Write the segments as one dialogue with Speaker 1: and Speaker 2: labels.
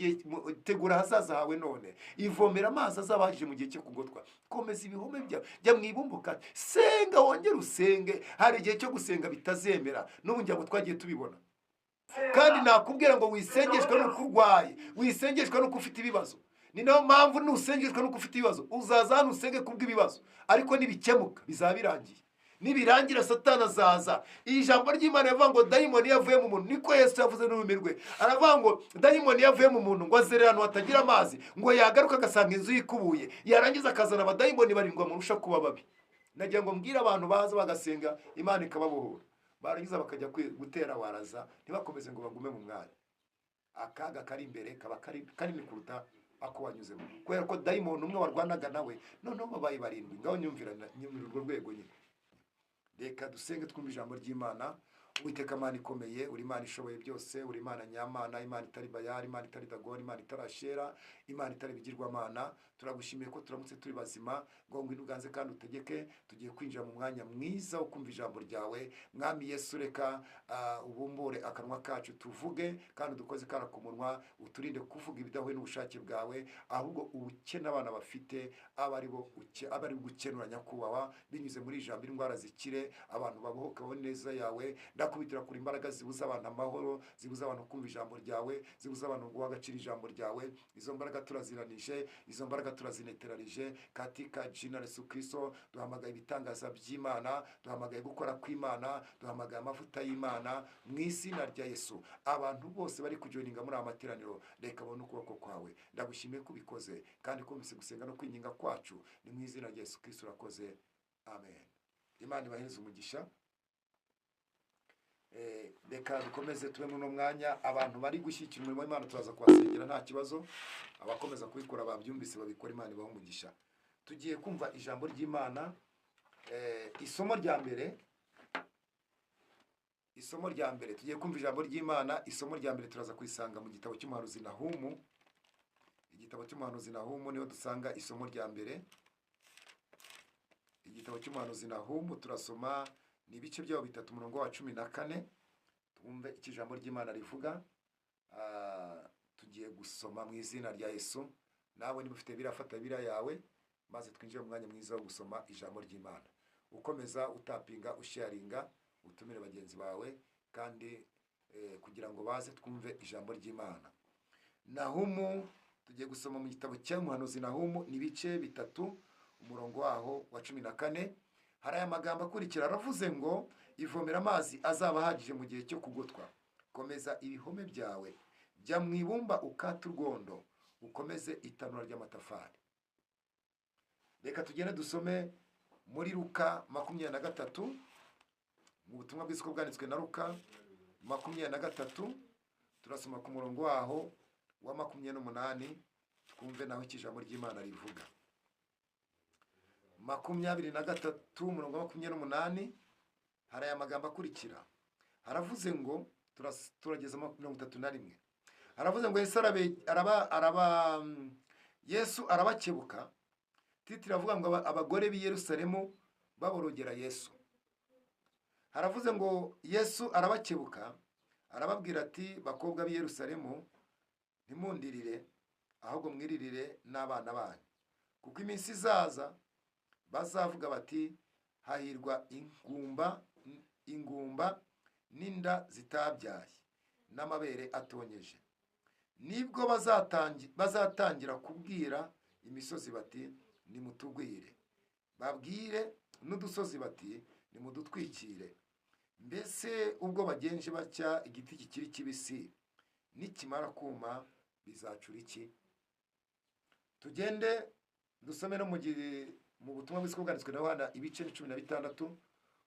Speaker 1: gihe tegura hazaza hawe none, ivomera amazi azabahagije mu gihe cyo kugotwa, komeza ibihome byawe, jya mu ibumbuka, senga wongere usenge. Hari igihe cyo gusenga bitazemera, n'ubu ngira ngo twagiye tubibona. Kandi nakubwira ngo wisengeshwe nuko urwaye, wisengeshwe nuko ufite ibibazo. Ni nayo mpamvu nusengeshwe nuko ufite ibibazo, uzaza hano usenge kubw'ibibazo, ariko nibikemuka bizaba birangiye. Nibirangira Satani azaza. Iyi jambo ry'Imana rivuga ngo dayimoni yavuye mu muntu, niko Yesu yavuze n'ururimi rwe. Aravuga ngo dayimoni yavuye mu muntu ngo azerera ahantu hatagira amazi, ngo yagaruka agasanga inzu yikubuye, yarangiza akazana abadayimoni barindwi bamurusha kuba babi. Nagira ngo mbwire abantu baza bagasenga Imana ikababohora, barangiza bakajya gutera waraza, ntibakomeze ngo bagume mu mwanya. Akaga kari imbere kaba kanini kuruta ako wanyuzemo, kubera ko dayimoni umwe warwanaga nawe noneho babaye barindwi. Ngaho nyumvira urwo rwego nyine. Reka dusenge twumva ijambo ry'Imana. Uwiteka Mana ikomeye, uri Imana ishoboye byose, uri Imana nyamana, Imana itari Bayali, Imana itari Dagoni, Imana itarashera, Imana itari bigirwamana. Turagushimiye ko turamutse turi bazima, ngo ngwino uganze kandi utegeke. Tugiye kwinjira mu mwanya mwiza wo kumva ijambo ryawe. Mwami Yesu, reka ubumbure akanwa kacu tuvuge, kandi udukoze kara ku munwa, uturinde kuvuga ibidahuye n'ubushake bwawe, ahubwo ubukene abana bafite abari gukenura nyakubahwa, binyuze muri ijambo indwara zikire, abantu babohoke babone neza yawe. Ndakubitira kuri imbaraga zibuza abantu amahoro, zibuza abantu kumva ijambo ryawe, zibuza abantu guha agaciro ijambo ryawe. Izo mbaraga turaziranije, izo mbaraga turazineterarije katika jina la Yesu Kristo. Duhamagaye ibitangaza by'Imana, duhamagaye gukora kw'Imana, duhamagaye amavuta y'Imana mu izina rya Yesu. Abantu bose bari kujoininga muri amateraniro, reka babone ukuboko kwawe. Ndagushimiye kubikoze kandi kumvise gusenga no kwinginga kwacu, ni mu izina rya Yesu Kristo urakoze, amen. Imana ibahereze umugisha. Reka dukomeze tube muri mwanya. Abantu bari gushyikira umurimo w'Imana turaza kubasengera nta kibazo, abakomeza kubikora babyumvise babikora. Imana ibahe umugisha. Tugiye kumva ijambo ry'Imana. Isomo rya mbere tugiye kumva ijambo ry'Imana. Isomo rya mbere turaza kwisanga mu gitabo cy'umuhanuzi Nahumu. Igitabo cy'umuhanuzi Nahumu niho dusanga isomo rya mbere. Igitabo cy'umuhanuzi Nahumu turasoma ni ibice byaho bitatu, umurongo wa 14. Twumve iki jambo ry'Imana rivuga. Tugiye gusoma mu izina rya Yesu. Nawe niba ufite birafata bira yawe, maze twinjire mu mwanya mwiza wo gusoma ijambo ry'Imana. Ukomeza utapinga, usharinga, utumire bagenzi bawe, kandi kugira ngo baze twumve ijambo ry'Imana. Nahumu, tugiye gusoma mu gitabo cy'umuhanuzi Nahumu, ni ibice bitatu, umurongo waho wa 14. Hari aya magambo akurikira, aravuze ngo ivomera amazi azaba ahagije mu gihe cyo kugotwa, komeza ibihome byawe, jya mu ibumba ukata urwondo, ukomeze itanura ry'amatafari. Reka tugende dusome muri Luka 23, mu butumwa bw'isi bwanditswe na Luka 23. Turasoma ku murongo waho wa 28, twumve naho ijambo ry'Imana rivuga. 23 umurongo wa 28. Hari aya magambo akurikira, haravuze ngo turageza 31. Haravuze ngo Yesu arabakebuka. Titiri avuga ngo abagore b'i Yerusalemu baborogera Yesu. Haravuze ngo Yesu arabakebuka, arababwira ati, bakobwa b'i Yerusalemu, ntimundirire, ahubwo mwiririre n'abana banyu, kuko iminsi izaza bazavuga bati, hahirwa ingumba n'inda zitabyaye n'amabere atonyeje. Nibwo bazatangira kubwira imisozi bati, nimutugwire, babwire n'udusozi bati, nimudutwikire. Mbese ubwo bagenje batya igiti kikiri kibisi, nikimara kuma bizacura iki? Tugende dusome no mu butumwa bw'isi bwanditswe na Yohana ibice 16,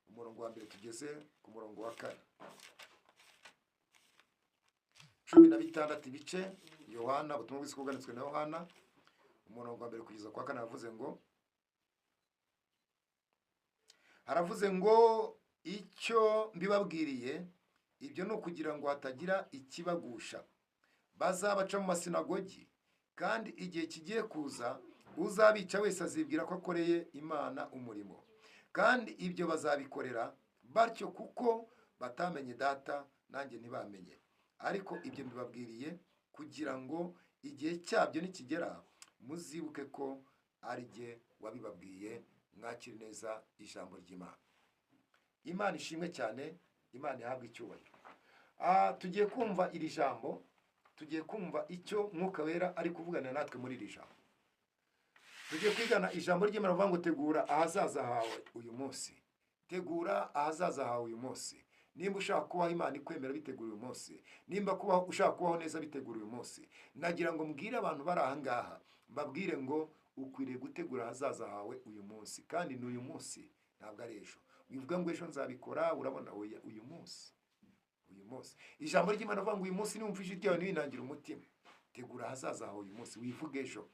Speaker 1: umurongo wa 1 tugeze ku murongo wa 4. 16 ibice Yohana, ubutumwa bw'isi bwanditswe na Yohana, umurongo wa 1 kugeza kwa 4. Haravuze ngo icyo mbibabwiriye ibyo ni ukugira ngo hatagira ikibagusha. Bazabaca mu masinagogi, kandi igihe kigiye kuza uzabica wese azibwira ko akoreye Imana umurimo. Kandi ibyo bazabikorera batyo kuko batamenye Data, nanjye ntibamenye. Ariko ibyo mbibabwiriye kugira ngo igihe cyabyo nikigera muzibuke ko ari jye wabibabwiye. Mwakire neza ijambo ry'Imana. Imana ishimwe cyane, Imana ihabwe icyubahiro. Tugiye kumva iri jambo, tugiye kumva icyo Mwuka Wera ari kuvugana natwe muri iri jambo. Tugiye kwigana ijambo ry'Imana rivuga ngo tegura ahazaza hawe uyu munsi. Tegura ahazaza hawe uyu munsi. Nimba ushaka kubaho Imana ikwemera, bitegura uyu munsi. Nimba ushaka kubaho neza, bitegura uyu munsi. Nagira ngo mbwire abantu bari aha ngaha, mbabwire ngo ukwiriye gutegura ahazaza hawe uyu munsi. Kandi n'uyu munsi, ntabwo ari ejo. Wivuga ngo ejo nzabikora, urabona uyu munsi. Uyu munsi. Ijambo ry'Imana rivuga ngo uyu munsi niwumva ijwi ryawe ntiwinangire umutima. Tegura ahazaza hawe uyu munsi, wivuge ejo.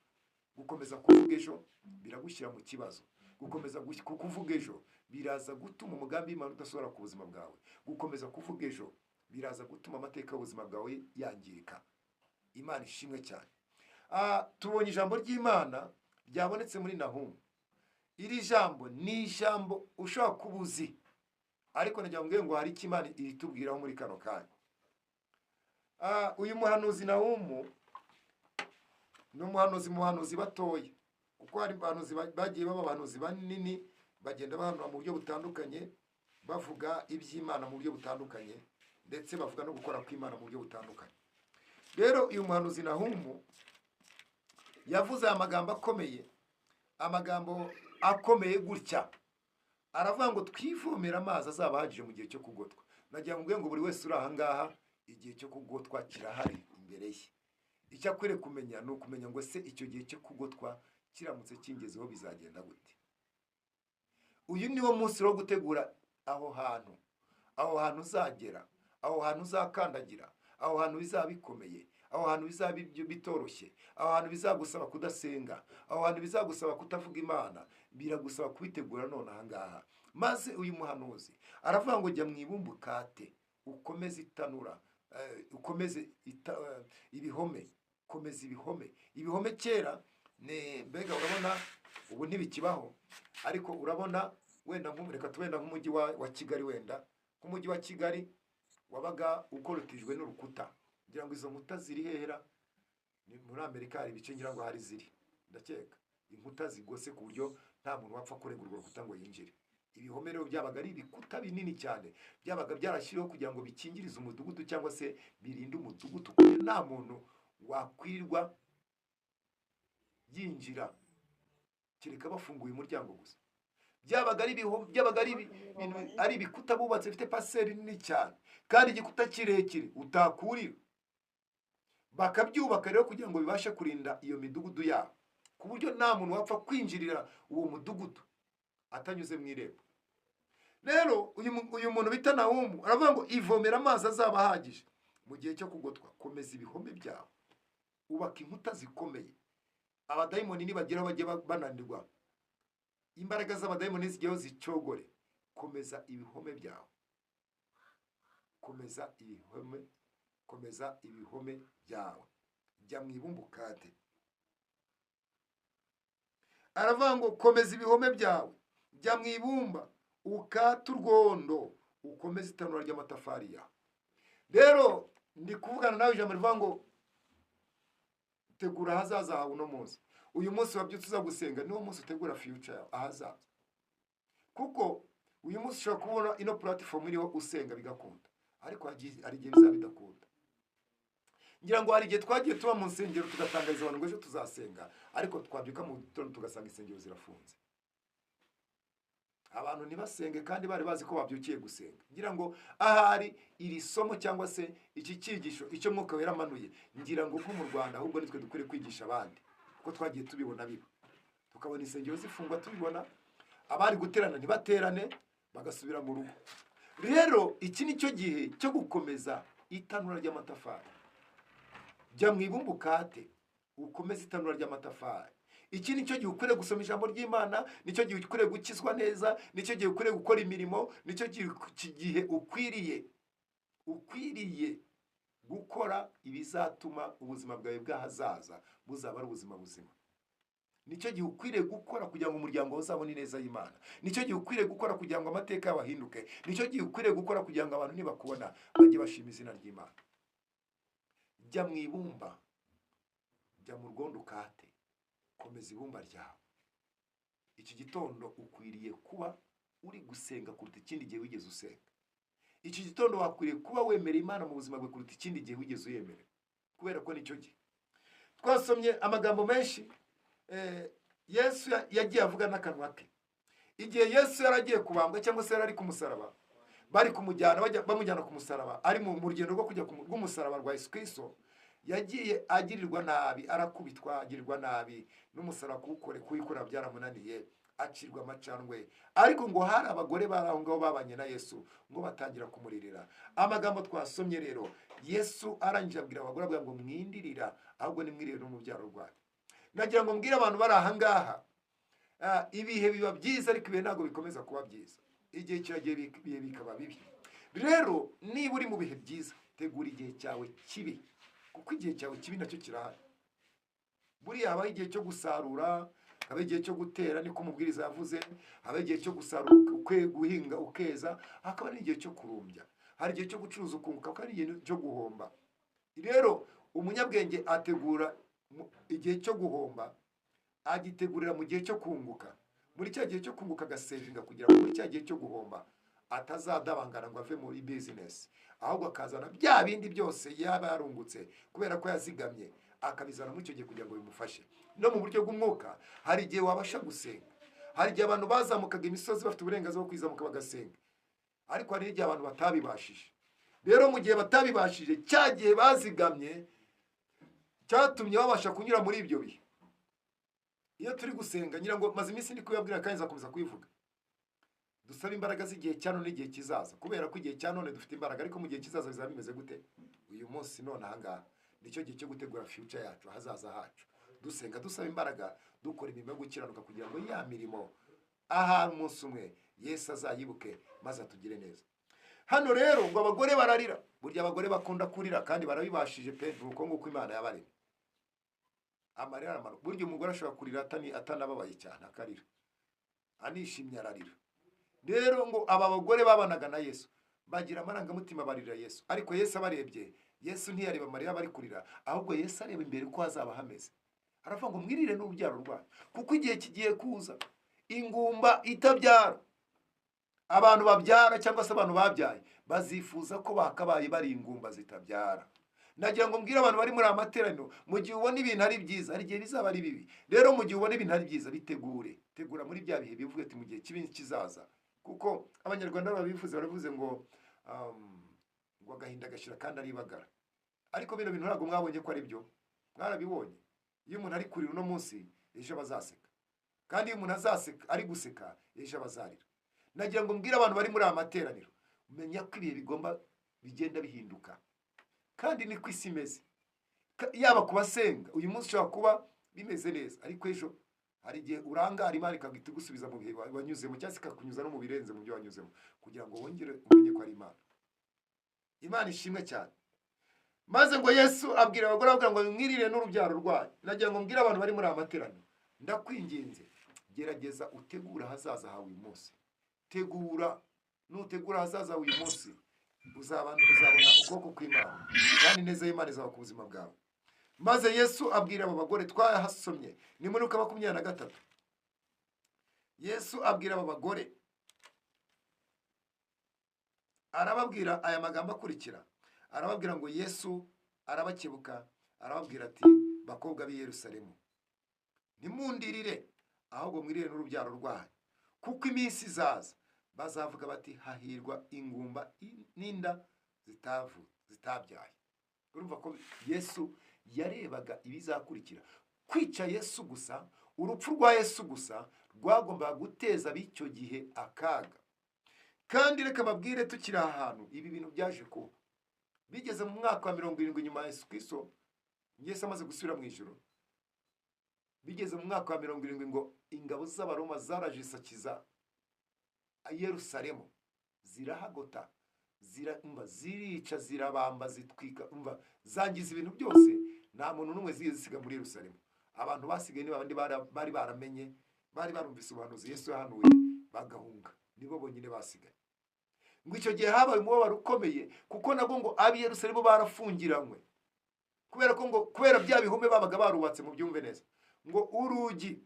Speaker 1: Gukomeza kuvuga ejo biragushyira mu kibazo. Gukomeza kuvuga ejo biraza gutuma umugambi w'Imana udasohora ku buzima bwawe. Gukomeza kuvuga ejo biraza gutuma amateka y'ubuzima bwawe yangirika. Imana ishimwe cyane. Tubonye ijambo ry'Imana ryabonetse muri Nahumu. Iri jambo ni ijambo ushobora kuba uzi, ariko nagira ngo hari icyo Imana iritubwiraho muri kano kanya. Uyu muhanuzi Nahumu ni umuhanuzi batoya, kuko hari abahanuzi bagiye baba abahanuzi banini, bagenda bahanura mu buryo butandukanye, bavuga iby'Imana mu buryo butandukanye, ndetse bavuga no gukora kw'Imana mu buryo butandukanye. Rero uyu muhanuzi Nahumu yavuze aya magambo akomeye, amagambo akomeye gutya. Aravuga ngo twivomera amazi azaba ahagije mu gihe cyo kugotwa. Nagira ngo buri wese uri aha ngaha, igihe cyo kugotwa kirahari imbere ye. Icyo akwiriye kumenya ni ukumenya ngo se icyo gihe cyo kugotwa kiramutse kingezeho bizagenda gute. Uyu niwo munsi wo gutegura aho hantu uzagera, aho hantu uzakandagira, aho hantu bizaba bikomeye, aho hantu bizaba bitoroshye, aho hantu bizagusaba kudasenga, aho hantu bizagusaba kutavuga Imana. Biragusaba kubitegura none aha ngaha. Maze uyu muhanuzi aravuga ngo jya mu ibumba ukate, ukomeze itanura, ukomeze ibihome, komeza ibihome. Ibihome kera mbega urabona ubu ntibikibaho, ariko urabona wenda reka tubenda nk'umujyi wa Kigali, wenda nk'umujyi wa Kigali wabaga ukorotijwe n'urukuta. Ngira ngo izo nkuta ziri hera, muri Amerika hari ibice ngira ngo hari ziri, ndakeka inkuta zigose ku buryo nta muntu wapfa kurenga urwo rukuta ngo yinjire. Ibihome rero byabaga ari ibikuta binini cyane, byabaga byarashyiriweho kugira ngo bikingirize umudugudu cyangwa se birinde umudugudu, kuko nta muntu wakwirirwa yinjira kereka bafunguye umuryango gusa. Byabaga ari ibikuta bubatse bifite paseri nini cyane, kandi igikuta kirekire utakurira. Bakabyubaka rero kugira ngo bibashe kurinda iyo midugudu yabo, ku buryo nta muntu wapfa kwinjirira uwo mudugudu atanyuze mu irembo. Rero uyu muntu bita Nahumu aravuga ngo ivomera amazi azaba ahagije mu gihe cyo kugotwa. Komeza ibihome byawe, ubaka inkuta zikomeye. Abadayimoni nibageraho bajye bananirwa, imbaraga z'abadayimoni zijyeho zicogore. Komeza ibihome byawe, komeza ibihome byawe. Jya mu ibumba ukate. Aravuga ngo komeza ibihome byawe, jya mu ibumba ukate urwondo, ukomeze itanura ry'amatafari yawe. Rero ndi kuvugana nawe ijambo rivuga ngo tegura ahazaza hawe uno munsi. Uyu munsi wabyutse uza gusenga, niwo munsi utegura future yawe, ahazaza. Kuko uyu munsi ushobora kubona ino platform iriho usenga bigakunda, ariko hari igihe bizaba bidakunda. Ngira ngo hari igihe twagiye tuba mu nsengero tugatangariza abantu ngo ejo tuzasenga, ariko twabyuka mu gitondo tugasanga insengero zirafunze. Abantu ntibasenge kandi bari bazi ko babyukiye gusenga. Ngira ngo ahari iri somo cyangwa se iki cyigisho icyo Mwuka Wera amanuye, ngira ngo nko mu Rwanda ahubwo nitwe dukwiriye kwigisha abandi, kuko twagiye tubibona biba, tukabona insengero zifungwa tubibona, abari guterana ntibaterane bagasubira mu rugo. Rero iki ni cyo gihe cyo gukomeza itanura ry'amatafari. Jya mu ibumba ukate, ukomeze itanura ry'amatafari. Iki ni cyo gihe ukwiriye gusoma ijambo ry'Imana, ni cyo gihe ukwiriye gukizwa neza, ni cyo gihe ukwiriye gukora imirimo, ni cyo gihe ukwiriye gukora ibizatuma ubuzima bwawe bw'ahazaza buzaba ari ubuzima buzima. Ni cyo gihe ukwiriye gukora kugira ngo umuryango uzabone ineza y'Imana. Ni cyo gihe ukwiriye gukora kugira ngo amateka yawe ahinduke. Ni cyo gihe ukwiriye gukora kugira ngo abantu nibakubona bajye bashima izina ry'Imana. Jya mu ibumba urwondo ukate, komeza ibumba ryawe. Iki gitondo ukwiriye kuba uri gusenga kuruta ikindi gihe wigeze usenga. Iki gitondo wakwiriye kuba wemera Imana mu buzima bwe kuruta ikindi gihe wigeze uyemera, kubera ko nicyo gihe. Twasomye amagambo menshi Yesu yagiye avuga n'akanwa ke. Igihe Yesu yaragiye kubambwa cyangwa se yari ku musaraba, bari kumujyana bamujyana ku musaraba, ari mu rugendo rwo kujya ku musaraba rwa Yesu Kristo, yagiye agirirwa nabi, arakubitwa, agirirwa nabi, n'umusaraba kuwikora byaramunaniye, acirwa amacandwe. Ariko ngo hari abagore bari aho ngaho babanye na Yesu, ngo batangira kumuririra. Amagambo twasomye rero, Yesu arangije abwira abagore abwira ngo mwindirira, ahubwo nimwirire n'umubyaro rwanyu. Nagira ngo mbwire abantu bari aha ngaha, ibihe biba byiza ariko ibihe ntabwo bikomeza kuba byiza. Igihe kiragiye ibihe bikaba bibi. Rero niba uri mu bihe byiza, tegura igihe cyawe kibi, kuko igihe cyawe kibi nacyo kirahari. Buriya habaho igihe cyo gusarura, habaho igihe cyo gutera, niko umubwiriza yavuze, habaho igihe cyo gusarura guhinga ukeza, hakaba n'igihe cyo kurumbya. Hari igihe cyo gucuruza ukunguka, hakaba n'igihe cyo guhomba. Rero umunyabwenge ategura igihe cyo guhomba, agitegurira mu gihe cyo kunguka. Muri cya gihe cyo kunguka agasevinga kugira ngo muri cya gihe cyo guhomba atazadabangana ngo ave muri business, ahubwo akazana bya bindi byose yaba yarungutse kubera ko yazigamye, akabizana muri icyo gihe kugira ngo bimufashe. No mu buryo bw'umwuka, hari igihe wabasha gusenga. Hari igihe abantu bazamukaga imisozi bafite uburenganzira bwo kwizamuka bagasenga, ariko hari igihe abantu batabibashije. Rero mu gihe batabibashije, cya gihe bazigamye cyatumye babasha kunyura muri ibyo bihe. Iyo turi gusenga, ngira ngo maze iminsi ndi kubabwira kandi nzakomeza kubivuga, dusaba imbaraga z'igihe cya none n'igihe kizaza, kubera ko igihe cya none dufite imbaraga, ariko mu gihe kizaza bizaba bimeze gute? Uyu munsi none aha ngaha nicyo gihe cyo gutegura future yacu, hazaza hacu. Dusenga dusaba imbaraga, dukora imirimo yo gukiranuka kugira ngo ya mirimo aha umunsi umwe Yesu azayibuke maze atugire neza. Hano rero ngo abagore bararira. Burya abagore bakunda kurira kandi barabibashije pe, nuko nguko Imana yabaremye. Amarira aramaro. Burya umugore ashobora kurira atanababaye cyane, akarira, anishimye ararira. Rero ngo aba bagore babanaga na Yesu bagira amarangamutima barira Yesu, ariko Yesu abarebye, Yesu ntiyareba amarira bari kurira, ahubwo Yesu areba imbere uko hazaba hameze. Aravuga ngo mwirire n'urubyaro rwanyu, kuko igihe kigiye kuza ingumba itabyara. Abantu babyara cyangwa se abantu babyaye bazifuza ko bakabaye bari ingumba zitabyara. Nagira ngo mbwire abantu bari muri amateraniro, mu gihe ubona ibintu ari byiza, hari igihe bizaba ari bibi. Rero mu gihe ubona ibintu ari byiza, bitegure, tegura muri bya bihe bivuga ati mu gihe kibi kizaza. Kuko abanyarwanda babivuze, baravuze ngo agahinda gashira kandi ari bagara. Ariko bino bintu ntabwo mwabonye ko ari byo, mwarabibonye. Iyo umuntu ari kurira uno munsi, ejo bazaseka, kandi iyo umuntu azaseka ari guseka, ejo bazarira. Nagira ngo mbwire abantu bari muri amateraniro, menya ko ibihe bigenda bihinduka, kandi ni ko isi imeze. Yaba kubasenga uyu munsi ushobora kuba bimeze neza, ariko ejo hari igihe urangara Imana ikagita gusubiza mu bihe wanyuzemo, cyangwa se ikakunyuza no mu birenze mu byo wanyuzemo, kugira ngo wongere umenye ko ari Imana. Imana ishimwe cyane. Maze ngo Yesu abwira abagore avuga ngo mwirire n'urubyaro rwanyu. Nagira ngo mbwire abantu bari muri amateraniro, ndakwinginze gerageza utegura hazaza hawe uyu munsi. Tegura, nutegura hazaza uyu munsi, uzabona ukuboko kw'Imana, kandi neza y'Imana izaba ku buzima bwawe. Maze Yesu abwira aba bagore, twahasomye ni muri Luka 23. Yesu abwira aba bagore, arababwira aya magambo akurikira. Arababwira ngo Yesu arabakebuka, arababwira ati bakobwa b'i Yerusalemu, ntimundirire, ahubwo mwirire n'urubyaro rwanyu, kuko iminsi izaza bazavuga bati hahirwa ingumba n'inda zitabyaye. Urumva ko Yesu yarebaga ibizakurikira. Kwica Yesu gusa, urupfu rwa Yesu gusa rwagombaga guteza b'icyo gihe akaga. Kandi reka babwire tukiri ahantu ibi bintu byaje kuba. Bigeze mu mwaka wa 70 nyuma ya Yesu Kristo, Yesu amaze gusubira mu ijuru. Bigeze mu mwaka wa 70 ngo ingabo z'Abaroma zarajisakiza Yerusalemu, zirahagota, zirica, zirabamba, zitwika, zangiza ibintu byose. Nta muntu n'umwe zisiga muri Yerusalemu. Abantu basigaye ni babandi bari baramenye, bari barumvise ubuhanuzi Yesu yahanuye, bagahunga, nibo bonyine basigaye. Ngo icyo gihe habaye umubabaro ukomeye, kuko nabwo ngo ab'i Yerusalemu barafungiranywe, kubera ko ngo kubera bya bihome babaga barubatse mu byumve neza ngo urugi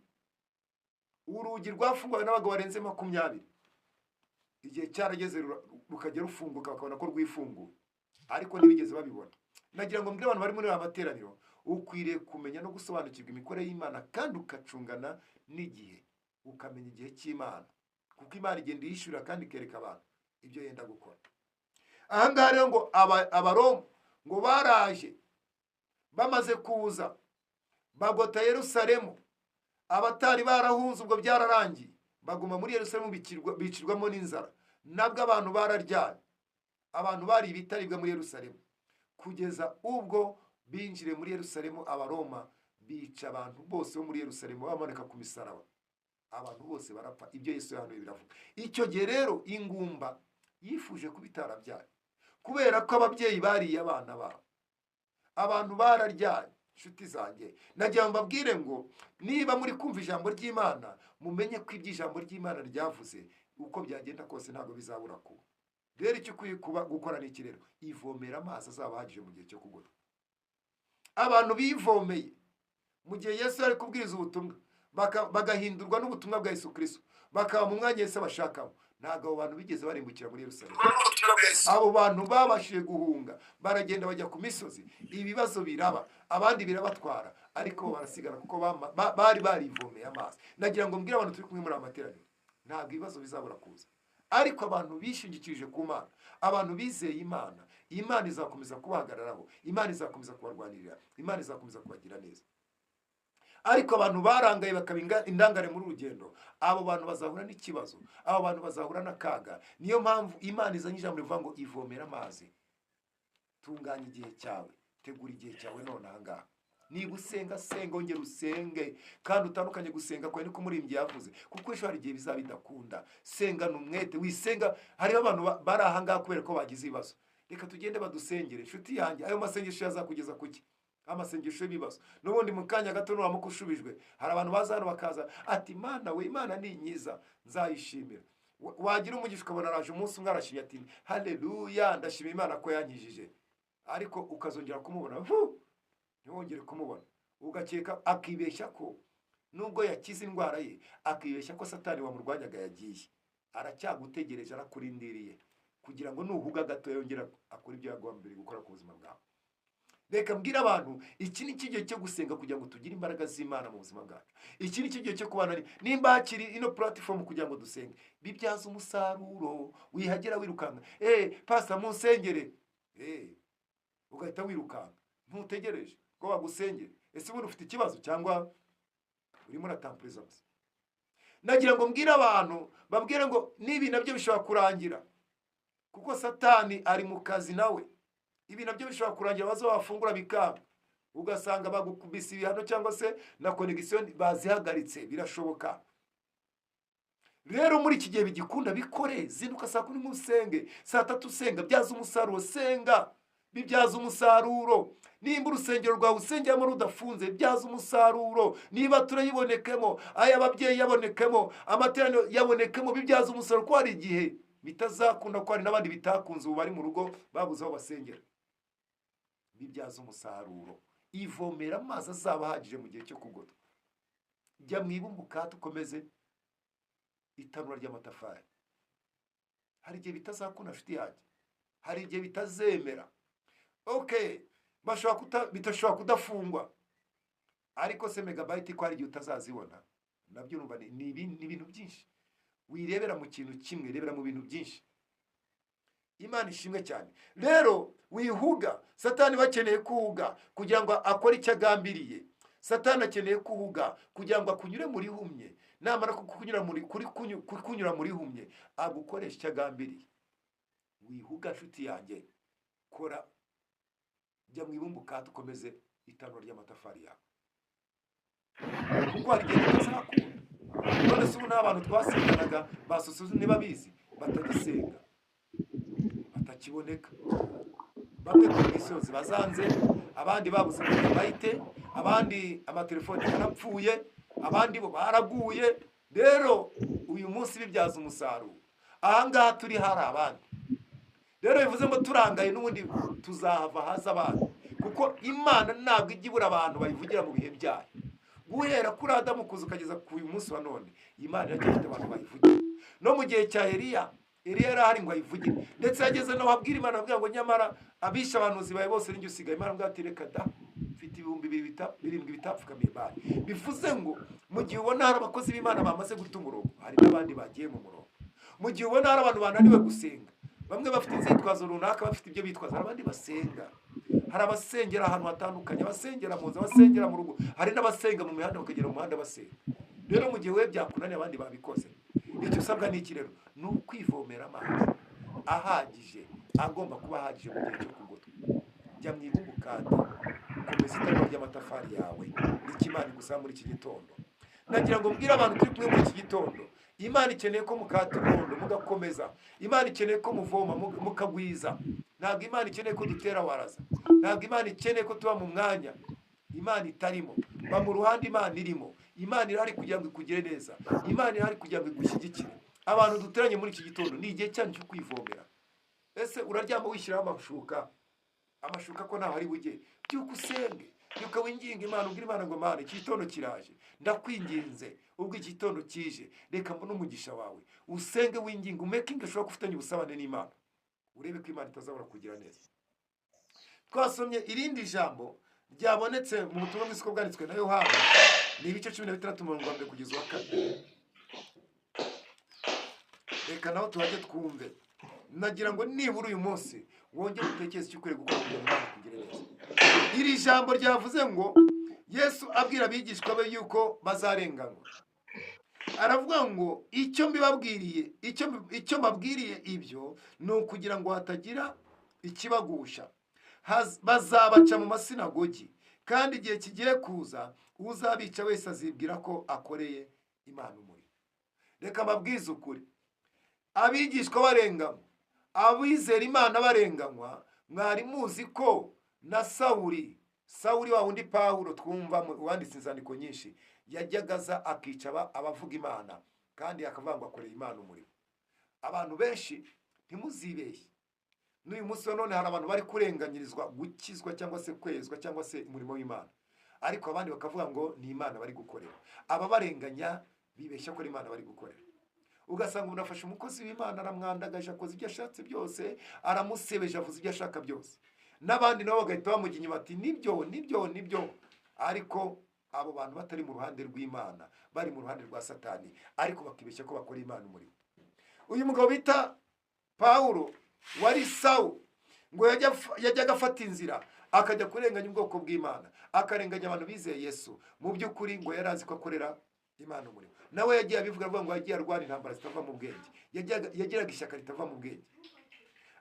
Speaker 1: rwafungwaga n'abagabo barenze 20 igihe cyarageze rukajya rufunguka bakabona ko rwifunguye ariko ntibigeze babibona. Nagira ngo mbwire abantu bari muri amateraniro ukwiriye kumenya no gusobanukirwa imikorere y'Imana kandi ukacungana n'igihe ukamenya igihe cy'Imana kuko Imana igenda yishura kandi ikereka abantu ibyo yenda gukora. Aha ngaha rero ngo abaroma ngo baraje bamaze kuza bagota Yerusalemu, abatari barahunze ubwo byararangiye baguma muri Yerusalemu bicirwamo n'inzara, nabwo abantu bararyaye, abantu bari ibitaribwa muri Yerusalemu kugeza ubwo binjire muri Yerusalemu. Abaroma bica abantu bose bo muri Yerusalemu bamaneka ku misaraba, abantu bose barapfa. Ibyo Yesu yahanuye biravuga. Icyo gihe rero ingumba yifuje kubitarabyaye kubera ko ababyeyi bariye abana babo, abantu bararyaye. Nshuti zanjye, nagira ngo mbabwire ngo niba muri kumva ijambo ry'Imana mumenye ko iby'ijambo ry'Imana ryavuze uko byagenda kose ntabwo bizabura kuba. Rero icyo ukwiye gukora n'iki rero? Ivomera amazi azabahagije mu gihe cyo kugota. Abantu bivomeye mu gihe Yesu ari kubwiriza ubutumwa bagahindurwa n'ubutumwa bwa Yesu Kristo bakaba mu mwanya Yesu bashakamo, ntabwo abo bantu bigeze barimbukira muri Yerusalemu. Abo bantu babashije guhunga baragenda bajya ku misozi, ibibazo biraba, abandi birabatwara, ariko barasigara kuko bari barivomeye amazi. Nagira ngo mbwire abantu turi kumwe muri amateraniro ntabwo ibibazo bizabura kuza, ariko abantu bishingikirije ku Mana, abantu bizeye Imana, Imana izakomeza kubahagararaho, Imana izakomeza kubarwanirira, Imana izakomeza kubagira neza. Ariko abantu barangaye bakaba indangare muri urugendo, abo bantu bazahura n'ikibazo, abo bantu bazahura n'akaga. Niyo mpamvu Imana izanye ijambo rivuga ngo ivomera amazi. Tunganya igihe cyawe, tegura igihe cyawe none aha ngaha. Niba usenga senga, ongera usenge kandi utandukanye gusenga kwawe niko umuririmbyi yavuze, kuko ejo hari igihe bizaba bidakunda. Senga n'umwete, wisenga. Hariho abantu bari aha ngaha kubera ko bagize ibibazo. Reka tugende badusengere. Inshuti yanjye, ayo masengesho yazakugeza kuki? Amasengesho y'ibibazo. N'ubundi mu kanya gato nuramuka ushubijwe, hari abantu baza hano bakaza ati Mana we, Imana ni nyiza nzayishimira. Wagira umugisha ukabona araje umunsi umwe arashimye ati haleluya, ndashima Imana ko yankijije, ariko ukazongera kumubona ntiwongere kumubona, ugakeka akibeshya ko nubwo yakize indwara ye, akibeshya ko Satani wamurwanyaga yagiye. Aracyagutegereje, arakurindiriye kugira ngo nuhuga gato yongera akora ibyo yagombaga gukora ku buzima bwawe. Reka mbwira abantu, iki ni igihe cyo gusenga kugira ngo tugire imbaraga z'Imana mu buzima bwacu. Iki ni igihe cyo kubana nimba hakiri ino platform kugira ngo dusenge, bibyaza umusaruro. Wihagera wirukanga, pastor munsengere, ugahita wirukanga, ntutegereje ko bagusengere. Ese ubundi ufite ikibazo cyangwa urimo uratampuliza gusa? Nagira ngo mbwira abantu, babwire ngo nibi nabyo bishobora kurangira, kuko Satani ari mu kazi nawe. Ibi nabyo bishobora kurangira bazo bafungura bikanga, ugasanga bagukubise ibihano cyangwa se na connection bazihagaritse. Birashoboka. Rero muri iki gihe bigikunda bikore, zinduka saa 10 musenge, saa 3 usenga, byaza umusaruro. Senga bibyaza umusaruro. Nimba urusengero rwawe usengeramo rudafunze, byaza umusaruro. Niba turayibonekemo, aya babyeyi yabonekemo, amateraniro yabonekemo, bibyaza umusaruro. Ko hari igihe bitazakunda, ko hari n'abandi bitakunze ubu bari mu rugo babuze aho basengera. Bibyaza umusaruro. Ivomera amazi azabahagije mu gihe cyo kugota. Jya mwibumbuka tukomeze itanura ry'amatafari. Hari igihe bitazakunda nshuti yanjye, hari igihe bitazemera. Bitashobora kudafungwa, ariko se megabyte ko hari igihe utazazibona. Nabyo numva ni ibintu byinshi. Wirebera mu kintu kimwe, rebera mu bintu byinshi. Imana ishimwe cyane. Rero wihuga. Satani bakeneye kuhuga kugira ngo akore icyo agambiriye. Satani akeneye kuhuga kugira ngo akunyure muri humye. Namara kukunyura muri humye, agukoresha icyo agambiriye. Wihuga nshuti yanjye, kora, jya mwibumbuka tukomeze itanura ry'amatafari yawe, kuko hari igihe bitazakunda. None se ubu n'abantu twasenganaga basusuze niba bizi batagisenga, batakiboneka. Bamwe ku misozi bazanze, abandi babuze megabyte, abandi amatelefoni yarapfuye, abandi bo baraguye. Rero uyu munsi bibyaza umusaruro. Aha ngaha turi hari abandi. Rero bivuze ngo turangaye n'ubundi tuzahava haza abandi. kuko imana ntabwo ijya ibura abantu bayivugira mu bihe byayo. Guhera kuri Adamu kuza ukageza ku uyu munsi wa none, imana iracyafite abantu bayivugira. No mu gihe cya Eliya yari ahari ngo ayivugire, ndetse yageze naho abwira imana avuga ngo nyamara abisha abahanuzi bawe bose n'injye usigaye. Imana avuga ati reka da, mfite ibihumbi birindwi bitapfukamiye Bali. Bivuze ngo mu gihe ubona hari abakozi b'Imana bamaze guta umurongo, hari n'abandi bagiye mu murongo. Mu gihe ubona hari abantu bananiwe gusenga, bamwe bafite inzitwazo runaka, bafite ibyo bitwaza, hari abandi basenga. Hari abasengera ahantu hatandukanye, abasengera mu nzu, abasengera mu rugo, hari n'abasenga mu mihanda bakagera mu muhanda basenga. Rero mu gihe we byakunaniye abandi babikoze, icyo usabwa ni iki rero? Ni ukwivomera amazi ahagije, agomba kuba ahagije mu gihe cyo kugotwa. Jya mu ibumba ukanda, komeza itanura ry'amatafari yawe, n'ikimana igusaba muri iki gitondo. Nagira ngo mbwire abantu turi kumwe muri iki gitondo, Imana ikeneye ko mukata urundo mugakomeza. Imana ikeneye ko muvoma mukagwiza. Ntabwo Imana ikeneye ko dutera waraza. Ntabwo Imana ikeneye ko tuba mu mwanya Imana itarimo. Ba mu ruhande Imana irimo. Imana irahari kugira ngo ikugire neza. Imana irahari kugira ngo igushyigikire. Abantu duteranye muri iki gitondo, ni igihe cyanyu cyo kwivomera. Ese uraryama wishyiraho amashuka ko ntaho ari bujye? Byuka usenge, byuka winginga Imana, ubwira Imana ngo Mana, iki gitondo kiraje, ndakwinginze, ubwo iki gitondo kije reka mbone umugisha wawe. Usenge winginga, umekinge ushobora gufitanya ubusabane n'Imana, urebe ko Imana itazabura kugira neza. Twasomye irindi jambo ryabonetse mu butumwa bw'isoko bwanditswe na Yohana, ni ibice 16 umurongo wa 1 kugeza wa 4. Reka naho tuhajye twumve. Nagira ngo nibura uyu munsi wongere utekereze icyo ukwiye gukora kugira ngo Imana ikugire neza. Iri jambo ryavuze ngo Yesu abwira abigishwa be yuko bazarenganywa. Aravuga ngo icyo mbibabwiriye, icyo mbabwiriye ibyo ni ukugira ngo hatagira ikibagusha. Bazabaca mu masinagogi, kandi igihe kigiye kuza uzabica wese azibwira ko akoreye Imana umurimo. Reka mbabwize ukuri, abigishwa barenganywa, abizera Imana barenganywa. Mwari muzi ko na Sawuli wa wundi Pawulo twumva wanditse inzandiko nyinshi, yajyagaza akica abavuga Imana, kandi akavuga ngo akoreye Imana umurimo. Abantu benshi ntimuzibeshye, n'uyu munsi wa none hari abantu bari kurenganyirizwa gukizwa cyangwa se kwezwa cyangwa se umurimo w'Imana, ariko abandi bakavuga ngo ni Imana bari gukorera. Aba barenganya bibeshya ko ari Imana bari gukorera. Ugasanga umuntu afashe umukozi w'Imana, aramwandagaje, akoze ibyo ashatse byose, aramusebeje, avuze ibyo ashaka byose, n'abandi nabo bagahita bamujya inyuma bati nibyo. Ariko abo bantu batari mu ruhande rw'Imana, bari mu ruhande rwa Satani, ariko bakibeshya ko bakora Imana umurimo. Uyu mugabo bita Pawulo wari Sawu, ngo yajyaga afata inzira akajya kurenganya ubwoko bw'Imana, akarenganya abantu bizeye Yesu. Mu by'ukuri ngo yarazi ko akorera Imana umurimo. Nawe yagiye abivuga avuga ngo yagiye arwana intambara zitava mu bwenge, yagiraga ishyaka ritava mu bwenge.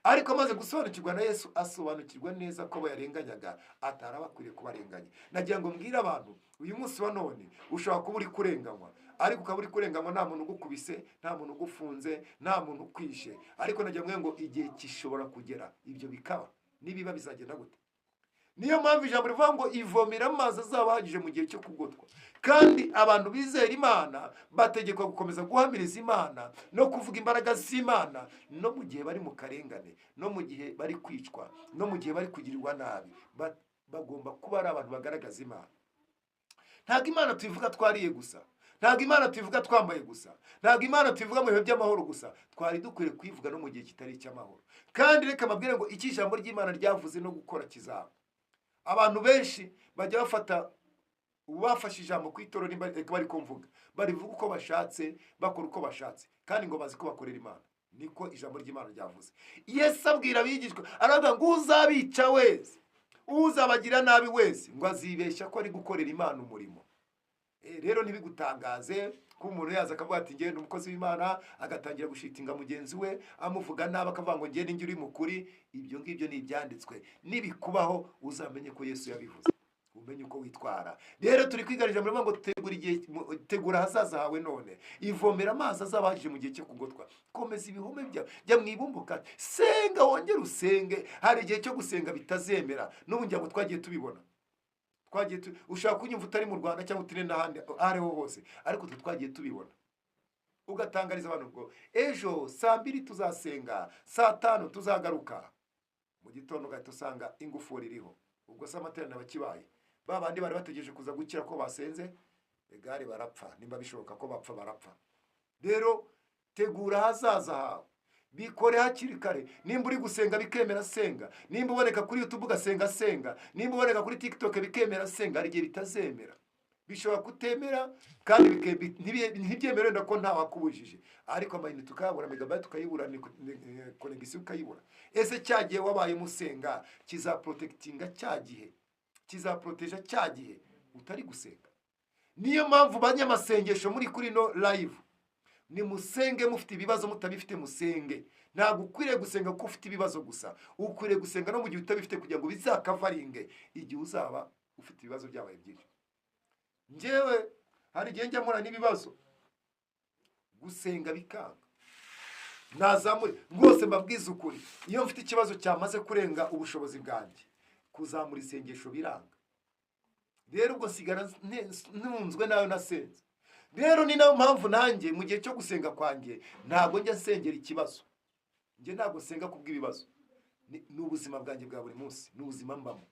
Speaker 1: Ariko amaze gusobanukirwa na Yesu, asobanukirwa neza ko bayarenganyaga atarabakwiriye kubarenganya. Nagira ngo mbwire abantu, uyu munsi wa none ushobora kuba uri kurenganywa, ariko ukaba uri kurenganywa nta muntu ugukubise, nta muntu ugufunze, nta muntu ukwishe. Ariko nagira ngo igihe gishobora kugera ibyo bikaba, nibiba bizagenda gute? Niyo mpamvu ijambo rivuga ngo ivomera amazi azaba ahagije mu gihe cyo kugotwa. Kandi abantu bizera Imana bategekwa gukomeza guhamiriza Imana no kuvuga imbaraga z'Imana, no mu gihe bari mu karengane, no mu gihe bari kwicwa, no mu gihe bari kugirirwa nabi. Bagomba kuba ari abantu bagaragaza Imana. Ntabwo Imana tuyivuga twariye gusa, ntabwo Imana tuyivuga twambaye gusa, ntabwo Imana tuyivuga mu bihe by'amahoro gusa. Twari dukwiye kuyivuga no mu gihe kitari icy'amahoro. Kandi reka mabwire ngo iki ijambo ry'Imana ryavuze no gukora kizaba. Abantu benshi bajya bafata ubafashe ijambo ku itorero bari kumvuga, barivuga uko bashatse, bakora uko bashatse, kandi ngo bazi ko bakorera Imana. Niko ijambo ry'Imana ryavuze. Yesu abwira abigishwa, aravuga ngo uzabica wese, uzabagira nabi wese, ngo azibeshya ko ari gukorera Imana umurimo. Rero ntibigutangaze ko umuntu yaza akavuga ati ngende umukozi w'Imana, agatangira gushitinga mugenzi we, amuvuga nabi, akavuga ngo ngende njye uri mukuri. Ibyo ngibyo ni ibyanditswe. Nibikubaho uzamenye ko Yesu yabivuze, umenye uko witwara. Rero turi kwigarije muri ngo tegura hazaza hawe none, ivomera amazi azabahagije mu gihe cyo kugotwa. Komeza ibihome byawe, jya mwibumbuka, senga wongere usenge. Hari igihe cyo gusenga bitazemera, n'ubu njya ngo twagiye tubibona. Ushaka kunyumva utari mu Rwanda cyangwa utire n'ahandi ariho hose, ariko twagiye tubibona. Ugatangariza abantu ngo ejo saa 2 tuzasenga, saa 5 tuzagaruka. Mu gitondo ugahita usanga ingufuri iriho, ubwo se amateraniro bakibaye ba bandi bari bategereje kuza gukira ko basenze egare barapfa, nimba bishoboka ko bapfa barapfa. Rero tegura hazaza hawe, bikore hakiri kare. Nimba uri gusenga bikemera senga, nimba uboneka kuri YouTube ugasenga senga, nimba uboneka kuri TikTok bikemera senga. Hari igihe bitazemera, bishobora kutemera kandi ntibyemerewe ndako nta wakubujije, ariko amayinite tukayabura, megabyte tukayibura, connection ukayibura. Ese cyagiye wabaye musenga kizaprotectinga cyagihe, kizaproteja cyagihe utari gusenga. Niyo mpamvu banyamasengesho muri kuri no live ni musenge mufite ibibazo, mutabifite musenge. Ntabwo ukwiriye gusenga ko ufite ibibazo gusa, ukwiriye gusenga no mu gihe utabifite kugira ngo bizakavaringe igihe uzaba ufite ibibazo byabaye byinshi. Njyewe hari igihe njya mpora n'ibibazo, gusenga bikanga, nazamure rwose mbabwiza ukuri. Iyo mfite ikibazo cyamaze kurenga ubushobozi bwanjye, kuzamura isengesho biranga. Rero ubwo sigara ntunzwe nayo nasenze. Rero ni nayo mpamvu nanjye mu gihe cyo gusenga kwanjye ntabwo njya nsengera ikibazo. Njye ntabwo senga kubw'ibibazo, ni ubuzima bwanjye bwa buri munsi, ni ubuzima mbamo.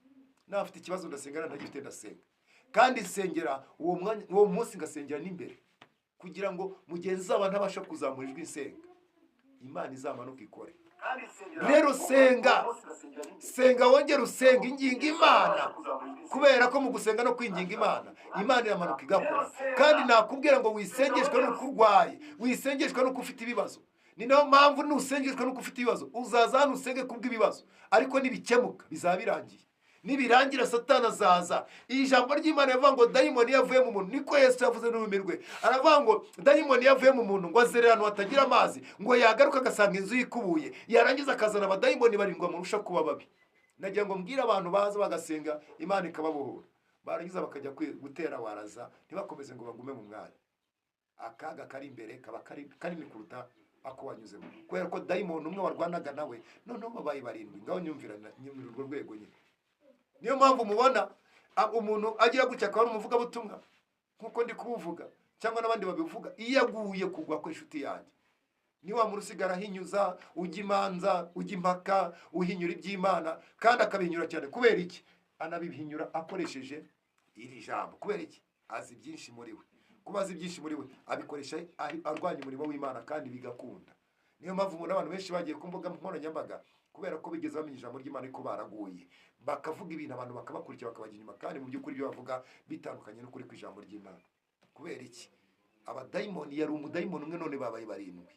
Speaker 1: Nafite ikibazo ndasengera, ntagifite ndasenga. Kandi nsengera uwo munsi ngasengera n'imbere, kugira ngo mugenzi zaba ntabasha kuzamura ijwi nsenga, Imana izamanuka ikore. Rero senga wongera usenga, inginga Imana, kubera ko mu gusenga no kwinginga Imana, Imana iramanuka igakora. Kandi nakubwira ngo wisengeshwe nuko urwaye, wisengeshwe nuko ufite ibibazo. Ni nayo mpamvu nusengeshwe nuko ufite ibibazo uzaza hano usenge kubw'ibibazo, ariko nibikemuka bizaba birangiye. Nibirangira Satani azaza. Iyi jambo ry'Imana rivuga ngo dayimoni yavuye mu muntu, niko Yesu yavuze n'ururimi rwe. Aravuga ngo dayimoni yavuye mu muntu ngo azerera ahantu hatagira amazi, ngo yagaruka agasanga inzu yikubuye, yarangiza akazana abadayimoni barindwa murusha kuba babi. Nagira ngo mbwira abantu baza bagasenga Imana ikababohora, barangiza bakajya gutera waraza, ntibakomeze ngo bagume mu mwanya. Akaga kari imbere kaba kanini kuruta ako wanyuzemo, kubera ko dayimoni umwe warwanaga nawe noneho babaye barindwi. Ngaho nyumvira urwo rwego nyine. Niyo mpamvu mubona umuntu agira gutya akaba umuvuga butumwa nkuko ndi kuvuga, cyangwa n'abandi babivuga, iyo aguye kugwa ko inshuti yanjye ni wa murusigara hinyuza, ujya imanza, ujya impaka, uhinyura iby'Imana, kandi akabihinyura cyane. Kubera iki? Anabihinyura akoresheje iri jambo. Kubera iki? Azi byinshi muri we. Kuba azi byinshi muri we abikoresha arwanya umurimo w'Imana kandi bigakunda. Niyo mpamvu umuntu abantu benshi bagiye ku mbuga nkoranyambaga, kubera ko bigeze bamenya ijambo ry'Imana ko baraguye, bakavuga ibintu abantu bakabakurikira bakabajya inyuma, kandi mu by'ukuri ibyo bavuga bitandukanye n'ukuri kw'ijambo ry'Imana. Kubera iki? Abadayimoni yari umudayimoni umwe, none babaye barindwi.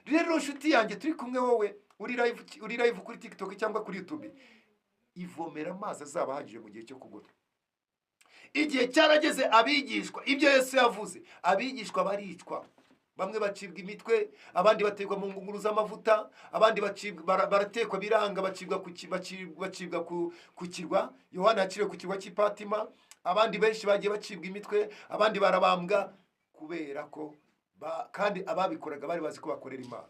Speaker 1: Rero nshuti yanjye turi kumwe, wowe uri live kuri TikTok cyangwa kuri YouTube, ivomera amazi azaba ahagije mu gihe cyo kugota. Igihe cyarageze abigishwa, ibyo Yesu yavuze, abigishwa baricwa. Bamwe bacibwa imitwe, abandi bategwa mu ngunguru z'amavuta, abandi baratekwa biranga, bacibwa ku kirwa. Yohana yaciriwe ku kirwa cy'Ipatima. Abandi benshi bagiye bacibwa imitwe, abandi barabambwa, kubera ko kandi ababikoraga bari bazi ko bakorera Imana.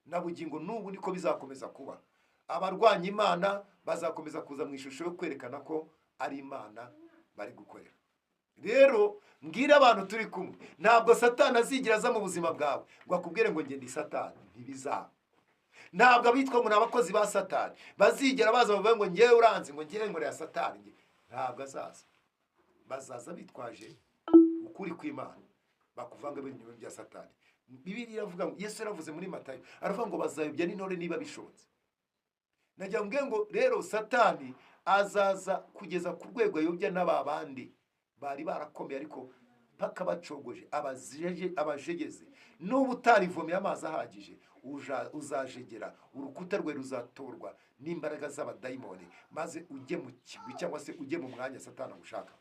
Speaker 1: Na bugingo n'ubu niko bizakomeza kuba. Abarwanya Imana bazakomeza kuza mu ishusho yo kwerekana ko ari Imana bari gukorera. Rero mbwira abantu turi kumwe, ntabwo Satani azigira aza mu buzima bwawe ngo akubwire ngo ngende Satani, ntibizaba. Ntabwo abitwa ngo n'abakozi ba Satani bazigera baza bavuga ngo ngewe uranzi ngo ngire ngo ya Satani. Ntabwo azaza. Bazaza bitwaje ukuri kw'Imana, bakuvanga ibintu bya Satani. Bibiliya iravuga ngo, Yesu yaravuze muri Matayo, aravuga ngo bazayobya n'intore niba bishobotse. Nagira ngo rero Satani azaza kugeza ku rwego ayobya n'ababandi bari barakomeye, ariko paka bacogoje abajegeze. N'ubu utarivomeye amazi ahagije uzajegera, urukuta rwe ruzatorwa n'imbaraga z'abadayimoni, maze ujye mu kigwi cyangwa se ujye mu mwanya Satani agushaka.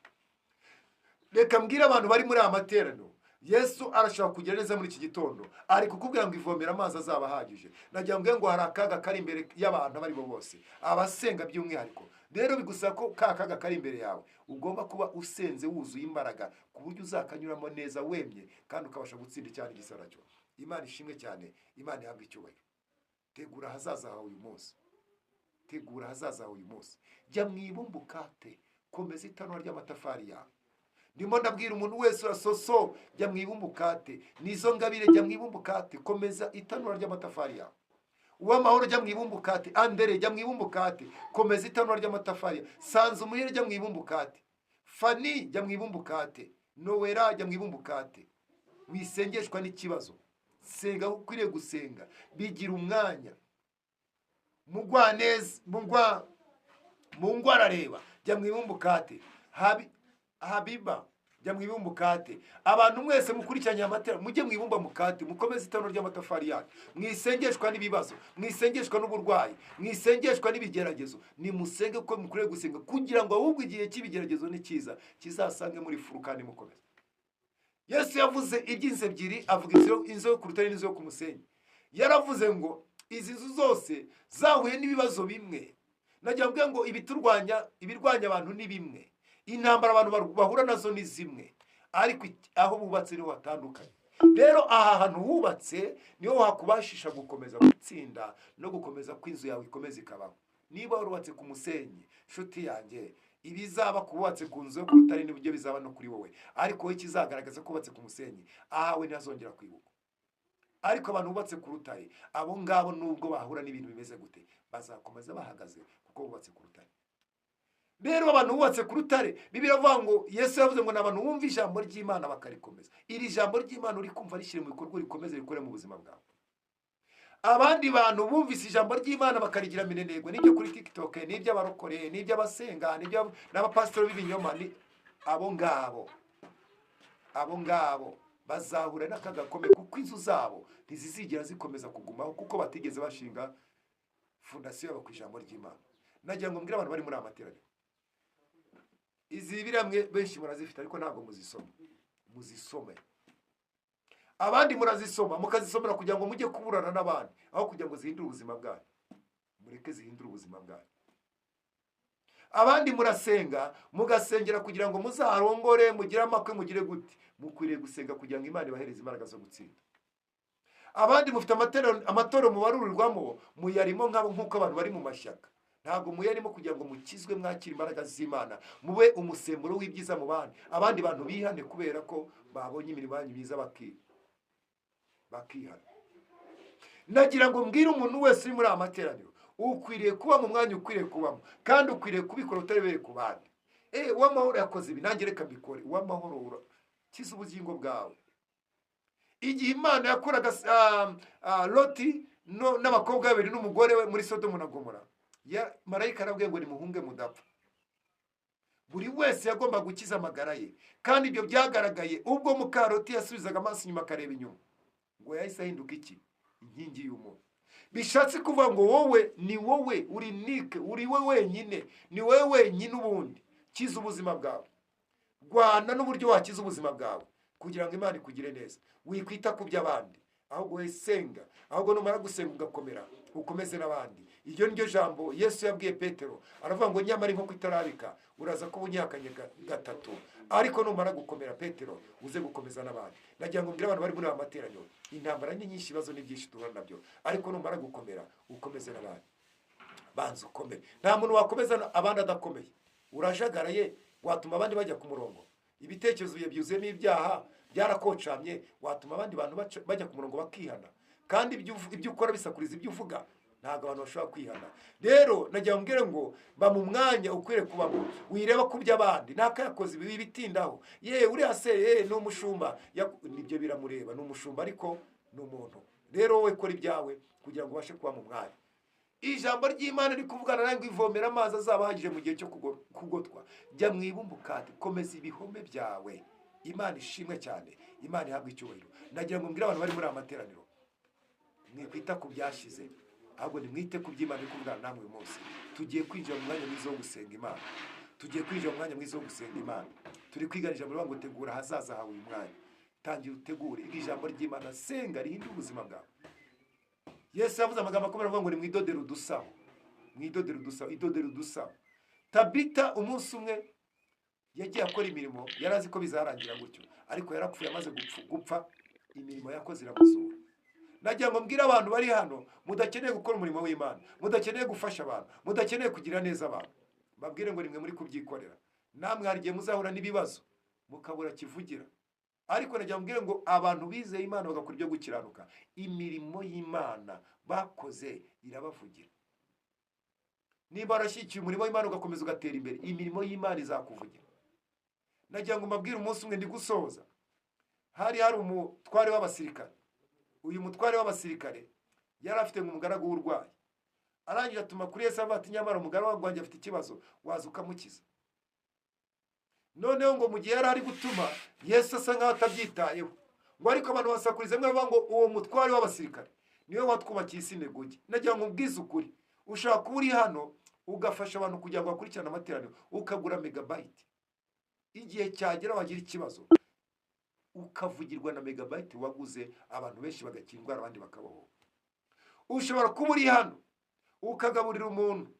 Speaker 1: Reka mbwira abantu bari muri amaterano, Yesu arashaka kugera neza muri iki gitondo, ari kukubwira ngo ivomera amazi azaba ahagije. Nagira ngo hari akaga kari imbere y'abantu bari bo bose, abasenga by'umwihariko. Rero bigusaba ko kaga kari imbere yawe ugomba kuba usenze wuzuye imbaraga, ku buryo uzakanyuramo neza wemye, kandi ukabasha gutsinda cyane igisaracyo. Imana ishimwe cyane, Imana ihabwa icyubahiro. Tegura hazaza hawe uyu munsi, tegura hazaza hawe uyu munsi. Jya mwibumbukate, komeza itanura ry'amatafari yawe. Ndimo ndabwira umuntu wese urasoso, jya mwibumbukate. Nizo ngabire, jya mwibumbukate, komeza itanura ry'amatafari yawe. Uwamahoro jya mwibumbukate. Andere jya mwibumbukate. Komeza itanura ry'amatafari. Sanzu muhire jya mwibumbukate. Fani jya mwibumbukate. Nowera jya mwibumbukate. Wisengeshwa n'ikibazo. Senga aho ukwiriye gusenga. Bigira umwanya. Mugwaneza, mungwara reba jya mwibumbukate. Habiba jya mwibumbukate. Abantu mwese mukurikiranye amatera mujye mwibumba mukate, mukomeze itano ry'amatafari yanyu. Mwisengeshwa n'ibibazo, mwisengeshwa n'uburwayi, mwisengeshwa n'ibigeragezo. Ni musenge uko mukwiriye gusenga kugira ngo ahubwo igihe cy'ibigeragezo ni cyiza kizasange muri furukani mukomeze. Yesu yavuze iby'inzu ebyiri, avuga inzu yo ku rutare n'inzu yo ku musenyi. Yaravuze ngo izi nzu zose zahuye n'ibibazo bimwe. Nagira ngo ibirwanya abantu ni bimwe. Intambara abantu bahura nazo ni zimwe, ariko aho bubatse niho hatandukanye. Rero aha hantu hubatse niho hakubashisha gukomeza gutsinda no gukomeza kw'inzu yawe ikomeza ikabaho. Niba warubatse ku musenyi, nshuti yanjye, ibizaba kubatse ku nzu yo ku rutare n'ibyo bizaba no kuri wowe, ariko wowe kizagaragaza ko ubatse ku musenyi ahawe ntazongera kwibuka. Ariko abantu bubatse ku rutare, abo ngabo nubwo bahura n'ibintu bimeze gute, bazakomeza bahagaze kuko bubatse ku rutare. Rero abantu bubatse ku rutare, Bibiliya iravuga ngo Yesu yavuze ngo n'abantu bumva ijambo ry'Imana bakarikomeza. Iri jambo ry'Imana uri kumva rishyire mu bikorwa, rikomeze rikore mu buzima bwawe. Abandi bantu bumvise ijambo ry'Imana bakarigira minenegwe, n'ibyo kuri TikTok, n'iby'abarokore, n'iby'abasenga, n'abapasitoro b'ibinyoma, abo ngabo bazahura n'akaga gakomeye, kuko inzu zabo ntizizigera zikomeza kugumaho kuko batigeze bashinga fondasiyo yabo ku ijambo ry'Imana. Nagira ngo mbwire abantu bari muri amateraniro, izi biramwe benshi murazifite ariko ntabwo muzisome. Abandi murazisoma mukazisomera kugira ngo mujye kuburana n'abandi, aho kugira ngo zihindure ubuzima bwanyu. Mureke zihindure ubuzima bwanyu. Abandi murasenga mugasengera kugira ngo muzarongore, mugire amakwe, mugire gute. Mukwiriye gusenga kugira ngo Imana ibahereze imbaraga zo gutsinda. Abandi mufite amatoro mubarurirwamo, muyarimo nk'uko abantu bari mu mashyaka. Ntabwo muyarimo kugira ngo mukizwe mwakira imbaraga z'Imana, mube umusemburo w'ibyiza mu bandi. Abandi bantu bihane kubera ko babonye imirimo yanyu myiza bakihana. Nagira ngo mbwire umuntu wese uri muri amateraniro, ukwiriye kuba mu mwanya ukwiriye kubamo, kandi ukwiriye kubikora utarebeye ku bandi. Uwamahoro yakoze ibi, nanjye reka mbikore. Uwamahoro kiza ubugingo bwawe. Igihe Imana yakoraga Loti n'abakobwa babiri n'umugore we muri Sodomu na Gomora, marayika arabwiye ngo nimuhunge mudapfa. Buri wese yagomba gukiza amagara ye, kandi ibyo byagaragaye ubwo Mukaroti yasubizaga amaso inyuma akareba inyuma, ngo yahise ahinduka iki? Inkingi y'umuntu. Bishatse kuvuga ngo wowe ni wowe uri nike, uri we wenyine, ni wowe wenyine. Ubundi kiza ubuzima bwawe, rwana n'uburyo wakiza ubuzima bwawe kugira ngo Imana ikugire neza. Wikwita ku by'abandi, ahubwo we senga. Ahubwo numara gusenga ugakomera, ukomeze n'abandi. Iryo niryo jambo Yesu yabwiye Petero, aravuga ngo nyamara inkoko itarabika uraza kuba unyihakanye gatatu, ariko numara gukomera Petero uze gukomeza n'abandi. Nagira ngo mbwire abantu bari muri amateraniro, intambara ni nyinshi, ibibazo ni byinshi duhura nabyo, ariko numara gukomera ukomeze n'abandi. Banza ukomere. Nta muntu wakomeza abandi adakomeye. Urajagaraye watuma abandi bajya ku murongo. Ibitekerezo bye byuzuyemo ibyaha byarakocamye, watuma abandi bantu bajya ku murongo bakihana. Kandi ibyo ukora bisakuriza ibyo uvuga, ntabwo abantu bashobora kwihana. Rero nagira mbwire ngo ba mu mwanya ukwiriye kubamo, wireba ku by'abandi. Nakayakoze ibi bitindaho, uriya se ni umushumba, nibyo biramureba, ni umushumba ariko ni umuntu. Rero wowe kora ibyawe kugira ngo ubashe kuba mu mwanya. Ijambo ry'Imana riri kuvugana nawe ngo ivomera amazi azaba ahagije mu gihe cyo kugotwa. Jya mwibumbukate, komeza ibihome byawe. Imana ishimwe cyane, Imana ihabwa icyubahiro. Nagira ngo mbwire abantu bari muri amateraniro, mwikwita ku byashize, ahubwo nimwite ku by'Imana iri kuvugana namwe uyu munsi. Tugiye kwinjira mu mwanya mwiza wo gusenga Imana. Turi kwiga ijambo rivuga ngo tegura ahazaza hawe uyu mwanya. Tangira utegure ijambo ry'Imana, senga rihindura ubuzima bwawe. Yesu yavuze amagambo akomeye avuga ngo ni mwidodere udusaho. Idodere udusaho. Tabita umunsi umwe yagiye akora imirimo, yari azi ko bizarangira gutyo, ariko yarapfuye amaze gupfa, imirimo yakoze iramuzura. Nagira ngo mbwire abantu bari hano, mudakeneye gukora umurimo w'Imana, mudakeneye gufasha abantu, mudakeneye kugira neza abantu, babwire ngo nimwe muri kubyikorera. Namwe hari igihe muzahura n'ibibazo mukabura kivugira, ariko najya mbwira ngo abantu bizeye Imana bagakora ibyo gukiranuka, imirimo y'Imana bakoze irabavugira. Niba warashyigikiye umurimo w'Imana ugakomeza ugatera imbere, imirimo y'Imana izakuvugira. Nagira ngo mbabwire umunsi umwe ndi gusoza, hari umutware w'abasirikare. Uyu mutware w'abasirikare yari afite umugaragu w'urwayi, arangije atuma kuri Yesu avuga ati nyamara umugaragu wanjye afite ikibazo, waza ukamukiza. Noneho ngo mu gihe yari ari gutuma, Yesu asa nkaho atabyitayeho, ngo ariko abantu basakuriza mwe bavuga ngo uwo mutware w'abasirikare niwe watwubakiye isinagogi. Nagira ngo mbwize ukuri, ushaka kuba uri hano ugafasha abantu kugira ngo bakurikirane amateraniro, ukagura megabayiti, igihe cyagera wagira ikibazo ukavugirwa na megabayiti waguze, abantu benshi bagakira indwara abandi bakabaho. Ushobora kuba uri hano ukagaburira umuntu.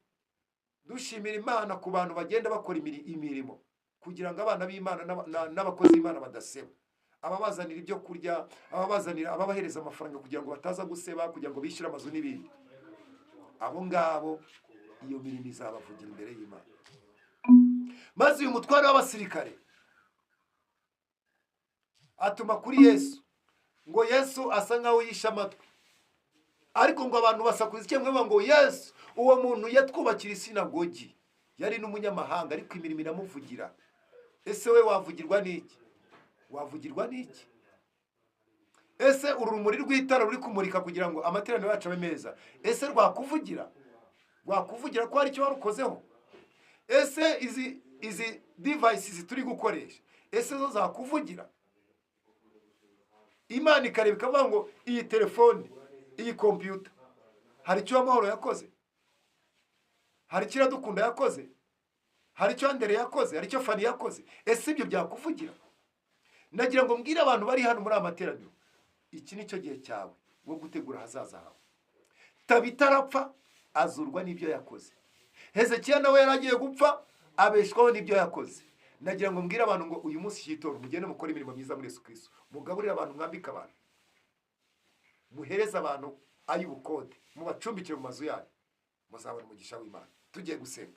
Speaker 1: Dushimira Imana ku bantu bagenda bakora imirimo kugira ngo abana b'Imana n'abakozi b'Imana badaseba, ababazanira ibyo kurya, ababahereza amafaranga kugira ngo bataza guseba, kugira ngo bishyure amazu n'ibindi. Abo ngabo iyo mirimo izabavugira imbere y'Imana. Maze uyu mutware w'abasirikare atuma kuri Yesu, ngo Yesu asa nkaho yishe amatwi, ariko ngo abantu basakuriza icyo bavuga ngo Yesu uwo muntu yatwubakira isinagogi, yari n'umunyamahanga ariko imirimo iramuvugira. Ese we wavugirwa n'iki? Wavugirwa n'iki? Ese urumuri rw'itara ruri kumurika kugira ngo amateraniro yacu abe meza, ese rwakuvugira? Rwakuvugira ko hari icyo warukozeho? Ese izi devices turi gukoresha, ese zo zakuvugira? Imana ikareba ikavuga ngo iyi telefone, iyi computer, hari icyo Amahoro yakoze? Hari icyo Iradukunda yakoze? Hari icyo Andere yakoze? Hari icyo Fani yakoze? Ese ibyo byakuvugira? Nagira ngo mbwire abantu bari hano muri amateraniro, iki nicyo gihe cyawe wo gutegura hazaza hawe. Tabita arapfa azurwa n'ibyo yakoze. Hezekiya nawe yaragiye gupfa abeshwaho n'ibyo yakoze. Nagira ngo mbwire abantu ngo uyu munsi cyitoro mugende mukora imirimo myiza muri Yesu Kristo, mugaburire abantu, mwambike abantu, muhereze abantu ay'ubukode, mubacumbikire mu mazu yanyu, muzabona umugisha w'Imana. Tugiye gusenga,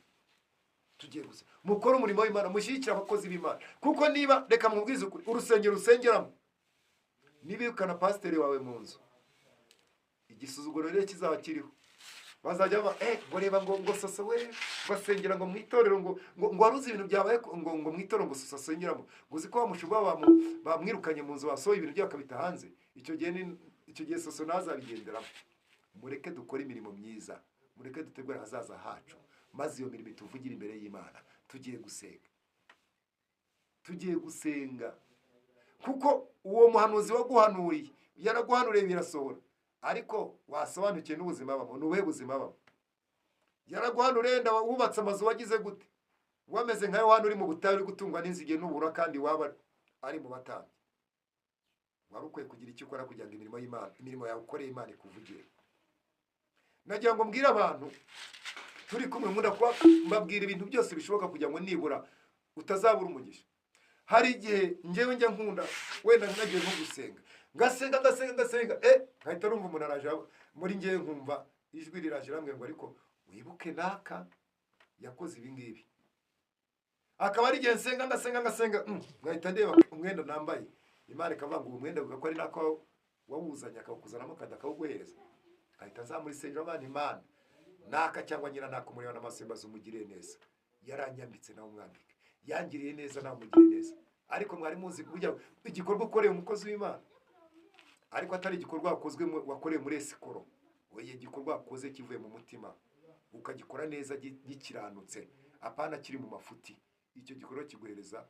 Speaker 1: mukore umurimo w'Imana, mushyigikire abakozi b'Imana. Kuko niba, reka mubwize ukuri, urusengero usengeramo nibirukana pasiteri wawe mu nzu, igisuzuguro rero kizaba kiriho. Bazajya ngo reba ngo soso we basengera ngo mwitorero ngo waruzi ibintu byabaye ngo mwitorero ngo soso asengeramo, ngo uzi ko bamushubwa bamwirukanye mu nzu, basohoye ibintu bye bakabita hanze. Icyo gihe soso nazabigenderamo. Mureke dukore imirimo myiza, mureke dutegure hazaza hacu, maze iyo mirimo tuvugira imbere y'Imana. Tugiye gusenga kuko uwo muhanuzi waguhanuriye yaraguhanuriye birasohora, ariko wasobanukiye n'ubuzima babo, nubuhe buzima babo? Yaraguhanuriye nda wubatse amazu wagize gute? Wameze nka Yohana uri mu butayu uri gutungwa n'inzige n'ubura, kandi waba ari mu batambyi. Wari ukwiye kugira icyo ukora kugira ngo imirimo y'Imana, imirimo yawe ukoreye Imana ikuvugire. Nagira ngo mbwire abantu turi kumwe, nkunda kuba mbabwira ibintu byose bishoboka kugira ngo nibura utazabura umugisha. Hari igihe njyewe njya nkunda wenda nagiye nko gusenga, ngasenga nkahita numva umuntu araje muri njyewe, nkumva ijwi riraje ramwe ngo ariko wibuke naka yakoze ibi ngibi. Akaba ari igihe nsenga nkahita ndeba umwenda nambaye, Imana ikavuga ngo uwo mwenda uvuga ko ari nako wawuzanye, akawukuzanamo kandi akawuguhereza. Nkahita nzamura isengero abana, Imana naka cyangwa nyina naka umureba n'amaso y'imbazo umugiriye neza, yaranyambitse nawe umwambike, yangiriye neza nawe umugiriye neza. Ariko mwari muzi burya igikorwa ukoreye umukozi w'Imana, ariko atari igikorwa wakoreye muri esikoro, weye igikorwa wakoze kivuye mu mutima, ukagikora neza gikiranutse, apana kiri mu mafuti. Icyo gikorwa kiguhereza,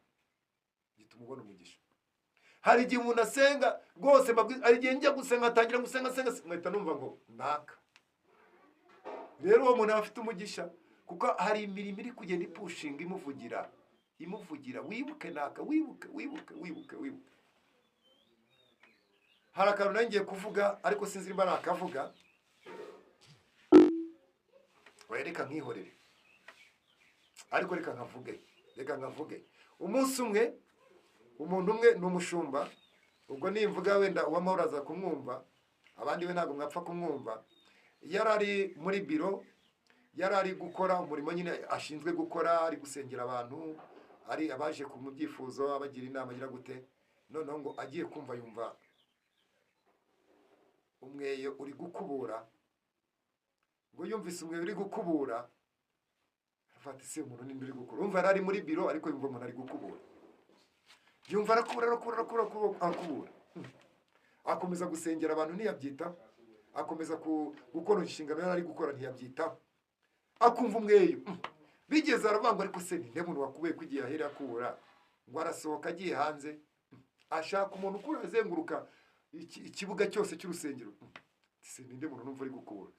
Speaker 1: gituma ubona umugisha. Hari igihe umuntu asenga rwose, hari igihe njya gusenga atangira gusenga nkahita numva ngo naka. Rero uwo muntu afite umugisha, kuko hari imirimo iri kugenda ipushinga imuvugira. Wibuke naka, wibuke. Hari akantu nangiye kuvuga ariko sinzi niba nakavuga, reka nkihorere, ariko reka nkavuge. Umunsi umwe, umuntu umwe ni umushumba, ubwo nimvuga wenda uw'Amahoro aza kumwumva, abandi we ntabwo mwapfa kumwumva. Yari ari muri biro, yari ari gukora umurimo nyine ashinzwe gukora, ari gusengera abantu, ari abaje ku mubyifuzo, abagira inama agira gute. noneho ngo agiye kumva yumva umweyo uri gukubura, ngo yumvise umweyo uri gukubura afata ese umuntu ninde uri gukubura, umva yari ari muri biro ariko yumva umuntu ari gukubura, yumva arakubura, akomeza gusengera abantu ntiyabyitaho, akomeza gukora inshingano yari ari gukora ntiyabyitaho, akumva umweyo bigeze aravanga ariko se ninde muntu wakubuye ko igihe ahera akubura, ngo arasohoka agiye hanze ashaka umuntu ukura azenguruka ikibuga cyose cy'urusengero, se ninde muntu numva ari gukubura,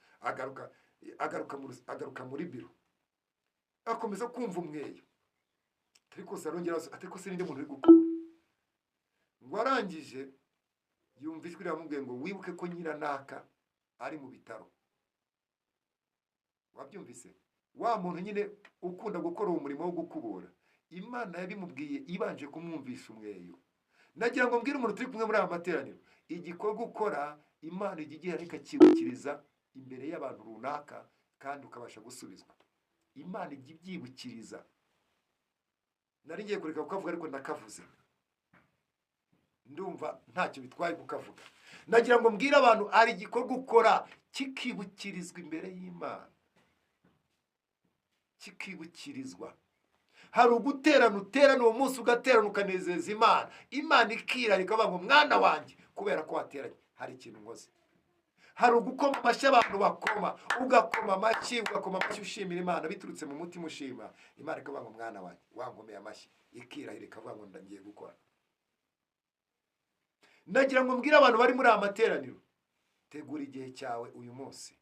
Speaker 1: agaruka muri biro, akomeza kumva umweyo ariko sarongera ariko se ninde muntu uri gukubura, ngo arangije yumva ijwi riramubwiye ngo wibuke ko nyiranaka ari mu bitaro. Wabyumvise? Wa muntu nyine ukunda gukora uwo murimo wo gukubura, Imana yabimubwiye ibanje kumwumvisha umweyo. Nagira ngo mbwire umuntu turi kumwe muri aya materaniro, igikorwa ukora Imana igiye ariko kibukiriza imbere y'abantu runaka kandi ukabasha gusubizwa. Imana ijya ibyibukiriza. Nari ngiye kureka kukavuga ariko ndakavuze, ndumva ntacyo bitwaye kukavuga. Nagira ngo mbwire abantu ari igikorwa ukora kikibukirizwa imbere y'Imana, kikibukirizwa. Hari uguterana uwo munsi ugaterana ukanezeza Imana, Imana ikirarika ikavuga ngo mwana wanjye kubera ko wateranye hari ikintu nkoze. Hari ugukoma amashyi abantu bakoma, ugakoma amashyi ushimira Imana biturutse mu mutima ushima, Imana ikavuga ngo mwana wanjye wangomeye amashyi, ikirahira ikavuga ngo ndagiye gukora. Nagira ngo mbwire abantu bari muri aya materaniro, tegura igihe cyawe uyu munsi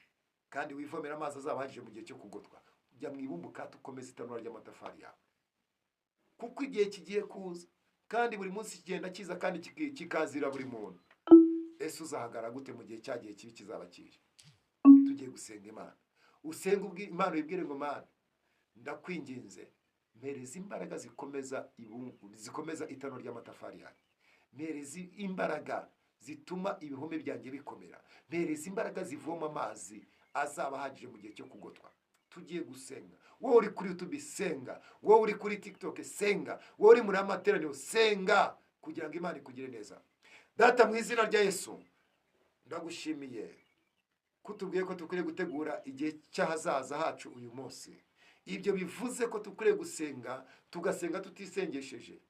Speaker 1: kandi wivomera amazi azabahagije mu gihe cyo kugotwa. Jya mu ibumbuka ukomeze itanura ry'amatafari yawe, kuko igihe kigiye kuza kandi buri munsi kigenda kiza kandi kikazira buri muntu. Ese uzahagarara gute mu gihe cyagiye kibi kizaba kije? Tugiye gusenga Imana, usenga Imana uyibwire ngo Mana ndakwinginze mpereza imbaraga zikomeza itanura ry'amatafari yawe, mpereza imbaraga zituma ibihome byanjye bikomera, mpereza imbaraga zivoma amazi azaba ahagije mu gihe cyo kugotwa. Tugiye gusenga. Wowe uri kuri YouTube senga, wowe uri kuri TikTok senga, wowe uri muri amateraniro senga kugira ngo Imana ikugire neza. Data mu izina rya Yesu ndagushimiye kutubwiye ko tukwiriye gutegura igihe cy'ahazaza hacu uyu munsi. Ibyo bivuze ko tukwiriye gusenga, tugasenga tutisengesheje,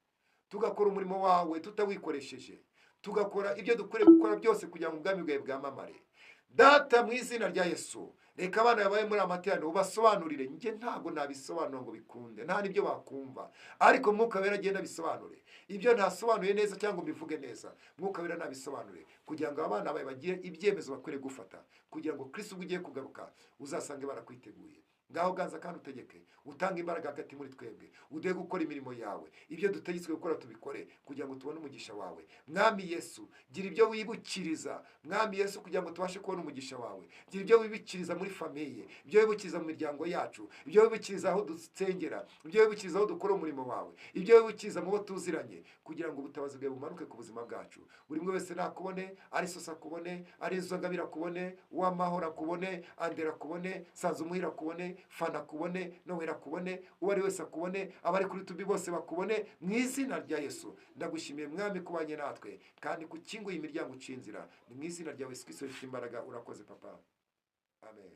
Speaker 1: tugakora umurimo wawe tutawikoresheje, tugakora ibyo dukwiriye gukora byose kugira ngo ubwami bwawe bwamamare. Data mu izina rya Yesu, reka abana babaye muri amateraniro ubasobanurire. Njye ntabwo nabisobanura ngo bikunde, nta nibyo bakumva, ariko Mwuka Wera agenda bisobanure. Ibyo ntasobanuye neza cyangwa mbivuge neza, Mwuka Wera nabisobanure kugira ngo abana bawe bagire ibyemezo bakwiriye gufata, kugira ngo Kristo ubwo ugiye kugaruka uzasange barakwiteguye. Ngaho ganza kandi utegeke, utanga imbaraga hagati muri twebwe, uduhe gukora imirimo yawe. Ibyo dutegetswe gukora tubikore kugira ngo tubone umugisha wawe. Mwami Yesu, gira ibyo wibukiriza, Mwami Yesu, kugira ngo tubashe kubona umugisha wawe. Gira ibyo wibukiriza muri famiye, ibyo wibukiriza mu miryango yacu, ibyo wibukiriza aho dusengera, ibyo wibukiriza aho dukora umurimo wawe, ibyo wibukiriza mu bo tuziranye, kugira ngo ubutabazi bwawe bumanuke ku buzima bwacu. Buri umwe wese nakubone, ari Sosa akubone, ari Nzongabira akubone, Uwamahoro akubone, Andera akubone, Sanzumuhira akubone, Fana akubone, Nowera akubone, uwo ari wese akubone, abari kuri YouTube bose bakubone mu izina rya Yesu. Ndagushimiye Mwami kubanye natwe kandi kukinguye imiryango ucinzira. Ni mu izina rya Yesu Kristo ufite imbaraga. Urakoze Papa. Amen.